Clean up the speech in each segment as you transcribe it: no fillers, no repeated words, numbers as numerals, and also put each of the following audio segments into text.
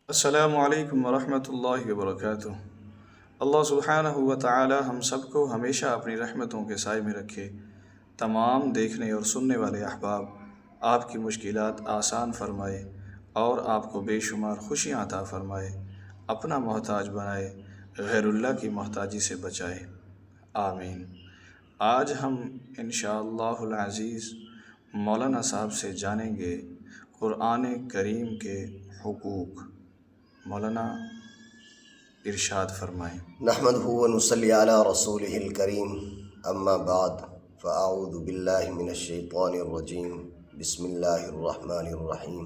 السلام علیکم ورحمۃ اللہ وبرکاتہ۔ اللہ سبحانہ و تعالی ہم سب کو ہمیشہ اپنی رحمتوں کے سائے میں رکھے۔ تمام دیکھنے اور سننے والے احباب آپ کی مشکلات آسان فرمائے اور آپ کو بے شمار خوشیاں عطا فرمائے، اپنا محتاج بنائے، غیر اللہ کی محتاجی سے بچائے، آمین۔ آج ہم انشاءاللہ العزیز مولانا صاحب سے جانیں گے قرآن کریم کے حقوق۔ مولانا ارشاد فرمائیں۔ نحمده ونصلي على رسوله الكريم اما بعد فاعوذ بالله من الشيطان الرجيم بسم الله الرحمن الرحيم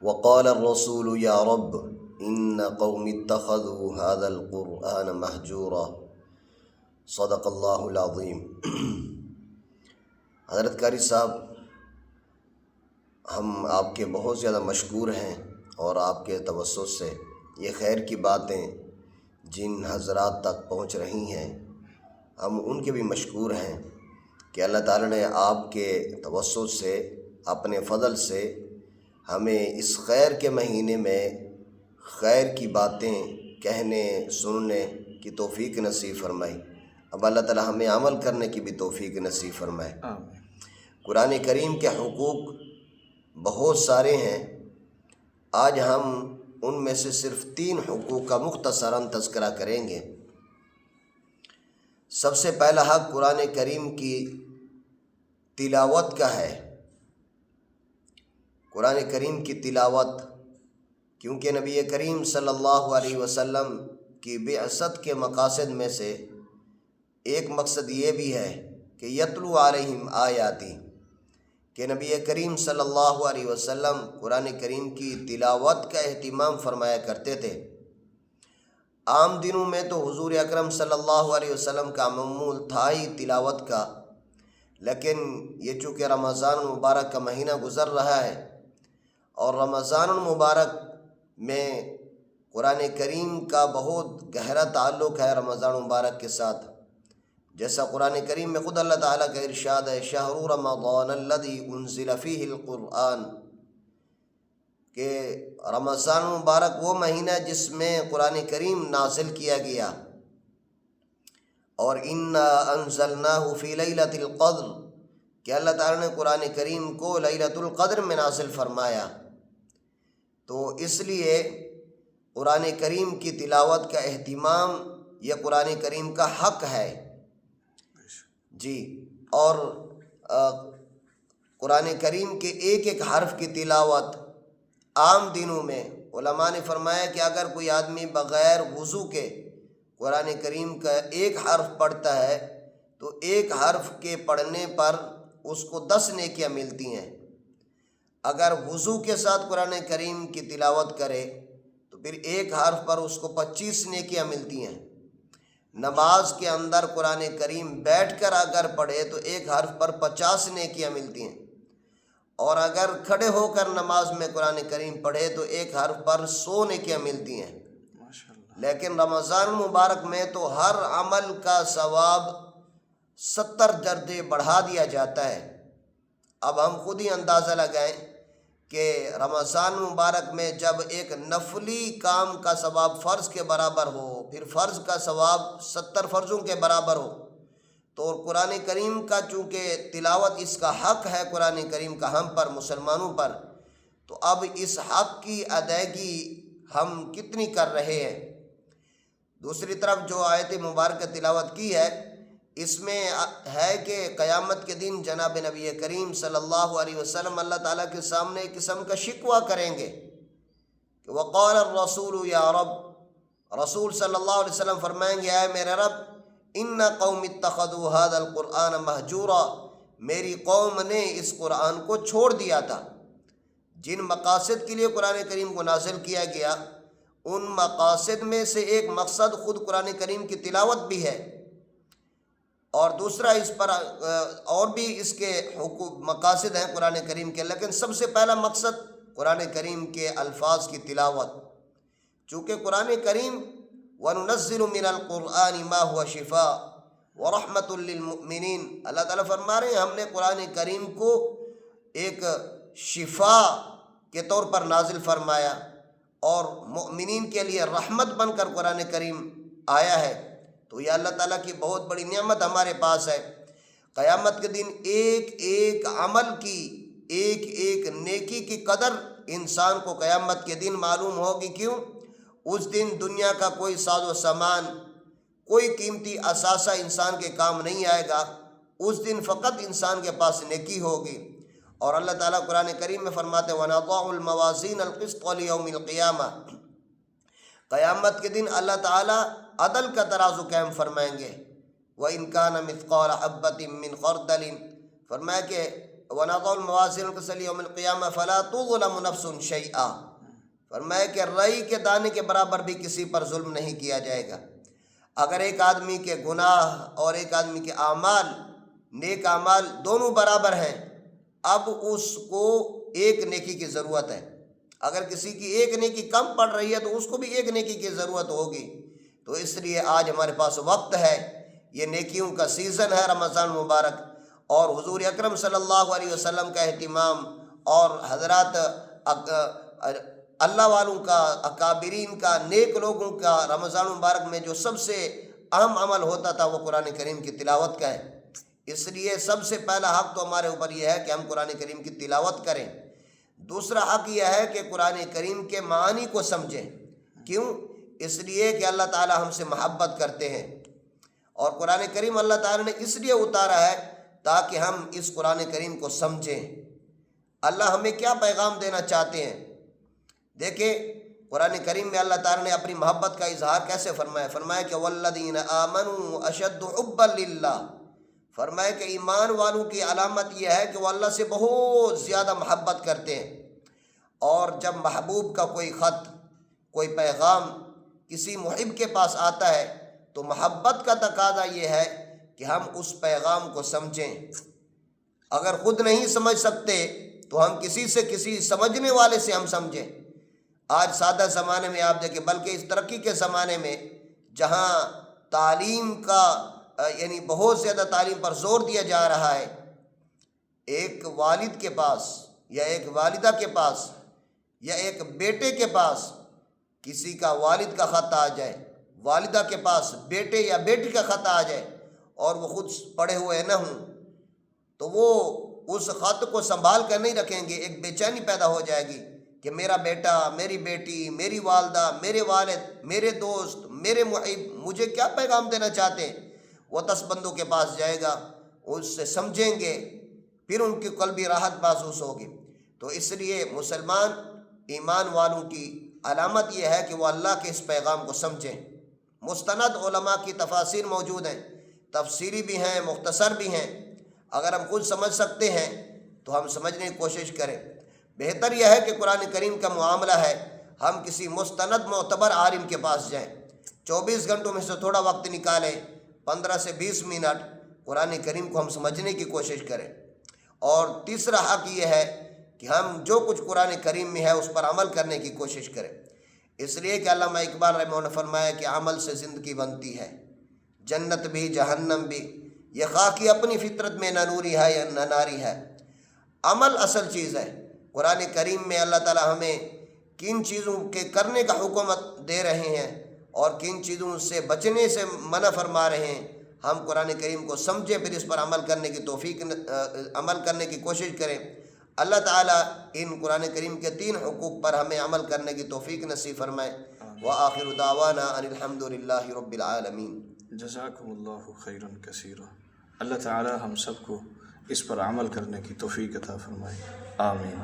وقال الرسول يا رب ان قوم اتخذوا هذا القرآن مهجورا صدق الله العظيم۔ حضرت قاری صاحب، ہم آپ کے بہت زیادہ مشکور ہیں اور آپ کے توسط سے یہ خیر کی باتیں جن حضرات تک پہنچ رہی ہیں، ہم ان کے بھی مشکور ہیں کہ اللہ تعالیٰ نے آپ کے توسط سے، اپنے فضل سے ہمیں اس خیر کے مہینے میں خیر کی باتیں کہنے سننے کی توفیق نصیب فرمائی۔ اب اللہ تعالیٰ ہمیں عمل کرنے کی بھی توفیق نصیب فرمائے۔ آمین۔ قرآن کریم کے حقوق بہت سارے ہیں، آج ہم ان میں سے صرف 3 حقوق کا مختصراً تذکرہ کریں گے۔ سب سے پہلا حق قرآن کریم کی تلاوت کا ہے۔ قرآن کریم کی تلاوت، کیونکہ نبی کریم صلی اللہ علیہ وسلم کی بعثت کے مقاصد میں سے ایک مقصد یہ بھی ہے کہ یتلو علیہم آیاتی، کہ نبی کریم صلی اللہ علیہ وسلم قرآن کریم کی تلاوت کا اہتمام فرمایا کرتے تھے۔ عام دنوں میں تو حضور اکرم صلی اللہ علیہ وسلم کا معمول تھا ہی تلاوت کا، لیکن یہ چونکہ رمضان المبارک کا مہینہ گزر رہا ہے اور رمضان المبارک میں قرآن کریم کا بہت گہرا تعلق ہے رمضان المبارک کے ساتھ، جیسا قرآن کریم میں خود اللہ تعالیٰ کا ارشاد ہے شہر رمضان الذی انزل فیہ القرآن، کہ رمضان مبارک وہ مہینہ جس میں قرآن کریم نازل کیا گیا، اور انا انزلناہ فی لیلۃ القدر، کہ اللہ تعالیٰ نے قرآن کریم کو لیلۃ القدر میں نازل فرمایا۔ تو اس لیے قرآن کریم کی تلاوت کا اہتمام یہ قرآن کریم کا حق ہے جی۔ اور قرآن کریم کے ایک ایک حرف کی تلاوت عام دنوں میں علماء نے فرمایا کہ اگر کوئی آدمی بغیر وضو کے قرآن کریم کا ایک حرف پڑھتا ہے تو ایک حرف کے پڑھنے پر اس کو 10 نیکیاں ملتی ہیں۔ اگر وضو کے ساتھ قرآن کریم کی تلاوت کرے تو پھر ایک حرف پر اس کو 25 نیکیاں ملتی ہیں۔ نماز کے اندر قرآن کریم بیٹھ کر اگر پڑھے تو ایک حرف پر 50 نیکیاں ملتی ہیں، اور اگر کھڑے ہو کر نماز میں قرآن کریم پڑھے تو ایک حرف پر 100 نیکیاں ملتی ہیں۔ لیکن رمضان المبارک میں تو ہر عمل کا ثواب 70 درجے بڑھا دیا جاتا ہے۔ اب ہم خود ہی اندازہ لگائیں کہ رمضان مبارک میں جب ایک نفلی کام کا ثواب فرض کے برابر ہو، پھر فرض کا ثواب 70 فرضوں کے برابر ہو، تو قرآن کریم کا چونکہ تلاوت اس کا حق ہے قرآن کریم کا ہم پر، مسلمانوں پر، تو اب اس حق کی ادائیگی ہم کتنی کر رہے ہیں۔ دوسری طرف جو آیت مبارکہ تلاوت کی ہے، اس میں ہے کہ قیامت کے دن جناب نبی کریم صلی اللہ علیہ وسلم اللہ تعالیٰ کے سامنے ایک قسم کا شکوہ کریں گے کہ وقال الرسول یا رب، رسول صلی اللہ علیہ وسلم فرمائیں گے اے میرے رب، ان قوم اتخذوا هذا القرآن مہجورا، میری قوم نے اس قرآن کو چھوڑ دیا تھا۔ جن مقاصد کے لیے قرآن کریم کو نازل کیا گیا، ان مقاصد میں سے ایک مقصد خود قرآن کریم کی تلاوت بھی ہے، اور دوسرا اس پر اور بھی اس کے مقاصد ہیں قرآن کریم کے، لیکن سب سے پہلا مقصد قرآن کریم کے الفاظ کی تلاوت، چونکہ قرآن کریم وَنُنَزِّلُ مِنَ الْقُرْآنِ مَا هُوَ شِفَاءٌ وَرَحْمَةٌ لِّلْمُؤْمِنِينَ، اللہ تعالیٰ فرما رہے ہیں ہم نے قرآن کریم کو ایک شفا کے طور پر نازل فرمایا اور مؤمنین کے لیے رحمت بن کر قرآن کریم آیا ہے، تو یہ اللہ تعالیٰ کی بہت بڑی نعمت ہمارے پاس ہے۔ قیامت کے دن ایک ایک عمل کی، ایک ایک نیکی کی قدر انسان کو قیامت کے دن معلوم ہوگی۔ کیوں؟ اس دن دنیا کا کوئی ساز و سامان، کوئی قیمتی اثاثہ انسان کے کام نہیں آئے گا، اس دن فقط انسان کے پاس نیکی ہوگی۔ اور اللہ تعالیٰ قرآن کریم میں فرماتے وَنَضَعُ الْمَوَازِينَ الْقِسْطَ لِيَوْمِ الْقِيَامَةِ، قیامت کے دن اللہ تعالیٰ عدل کا ترازو قائم فرمائیں گے۔ وَإِنْ كَانَ مِثْقَالَ حَبَّةٍ مِّنْ خَرْدَلٍ، فرمایا کہ وَنَضَعُ الْمَوَازِينَ الْقِسْطَ لِيَوْمِ الْقِيَامَةِ فَلَا تُظْلَمُ نَفْسٌ شَيْئًا، فرمایا کہ رئی کے دانے کے برابر بھی کسی پر ظلم نہیں کیا جائے گا۔ اگر ایک آدمی کے گناہ اور ایک آدمی کے اعمال، نیک اعمال دونوں برابر ہیں، اب اس کو ایک نیکی کی ضرورت ہے۔ اگر کسی کی ایک نیکی کم پڑ رہی ہے تو اس کو بھی ایک نیکی کی ضرورت ہوگی۔ تو اس لیے آج ہمارے پاس وقت ہے، یہ نیکیوں کا سیزن ہے رمضان مبارک، اور حضور اکرم صلی اللہ علیہ وسلم کا اہتمام اور حضرات اللہ والوں کا، اکابرین کا، نیک لوگوں کا رمضان مبارک میں جو سب سے اہم عمل ہوتا تھا وہ قرآن کریم کی تلاوت کا ہے۔ اس لیے سب سے پہلا حق تو ہمارے اوپر یہ ہے کہ ہم قرآن کریم کی تلاوت کریں۔ دوسرا حق یہ ہے کہ قرآن کریم کے معانی کو سمجھیں۔ کیوں؟ اس لیے کہ اللہ تعالی ہم سے محبت کرتے ہیں، اور قرآن کریم اللہ تعالی نے اس لیے اتارا ہے تاکہ ہم اس قرآن کریم کو سمجھیں۔ اللہ ہمیں کیا پیغام دینا چاہتے ہیں؟ دیکھیں قرآن کریم میں اللہ تعالی نے اپنی محبت کا اظہار کیسے فرمایا؟ فرمایا کہ وَالَّذِينَ آمَنُوا أَشَدُّ حُبًّا لِلَّهِ، فرمایا کہ ایمان والوں کی علامت یہ ہے کہ وہ اللہ سے بہت زیادہ محبت کرتے ہیں۔ اور جب محبوب کا کوئی خط، کوئی پیغام کسی محب کے پاس آتا ہے تو محبت کا تقاضا یہ ہے کہ ہم اس پیغام کو سمجھیں۔ اگر خود نہیں سمجھ سکتے تو ہم کسی سے، کسی سمجھنے والے سے ہم سمجھیں۔ آج سادہ زمانے میں آپ دیکھیں، بلکہ اس ترقی کے زمانے میں جہاں تعلیم کا یعنی بہت زیادہ تعلیم پر زور دیا جا رہا ہے، ایک والد کے پاس یا ایک والدہ کے پاس یا ایک بیٹے کے پاس کسی کا والد کا خط آ جائے، والدہ کے پاس بیٹے یا بیٹی کا خط آ جائے اور وہ خود پڑھے ہوئے نہ ہوں، تو وہ اس خط کو سنبھال کر نہیں رکھیں گے، ایک بے چینی پیدا ہو جائے گی کہ میرا بیٹا، میری بیٹی، میری والدہ، میرے والد، میرے دوست، میرے محب مجھے کیا پیغام دینا چاہتے ہیں۔ وہ 10 بندوں کے پاس جائے گا، اس سے سمجھیں گے، پھر ان کی قلبی راحت محسوس ہوگی۔ تو اس لیے مسلمان ایمان والوں کی علامت یہ ہے کہ وہ اللہ کے اس پیغام کو سمجھیں۔ مستند علماء کی تفاسیر موجود ہیں، تفسیری بھی ہیں، مختصر بھی ہیں۔ اگر ہم خود سمجھ سکتے ہیں تو ہم سمجھنے کی کوشش کریں۔ بہتر یہ ہے کہ قرآن کریم کا معاملہ ہے ہم کسی مستند معتبر عالم کے پاس جائیں، 24 گھنٹوں میں سے تھوڑا وقت نکالیں، 15 سے 20 منٹ قرآن کریم کو ہم سمجھنے کی کوشش کریں۔ اور تیسرا حق یہ ہے کہ ہم جو کچھ قرآن کریم میں ہے اس پر عمل کرنے کی کوشش کریں۔ اس لیے کہ علامہ اقبال رحمہ اللہ نے فرمایا کہ عمل سے زندگی بنتی ہے، جنت بھی جہنم بھی، یہ خاکی اپنی فطرت میں نہ نوری ہے یا نہ ناری ہے۔ عمل اصل چیز ہے۔ قرآن کریم میں اللہ تعالی ہمیں کن چیزوں کے کرنے کا حکم دے رہے ہیں اور کن چیزوں سے بچنے سے منع فرما رہے ہیں، ہم قرآن کریم کو سمجھیں، پھر اس پر عمل کرنے کی کوشش کریں۔ اللہ تعالیٰ ان قرآن کریم کے 3 حقوق پر ہمیں عمل کرنے کی توفیق نصیب فرمائے۔ وآخر دعوانا ان الحمد للہ رب العالمین۔ جزاکم اللہ خیرا کثیرا۔ اللہ تعالی ہم سب کو اس پر عمل کرنے کی توفیق عطا فرمائے، آمین۔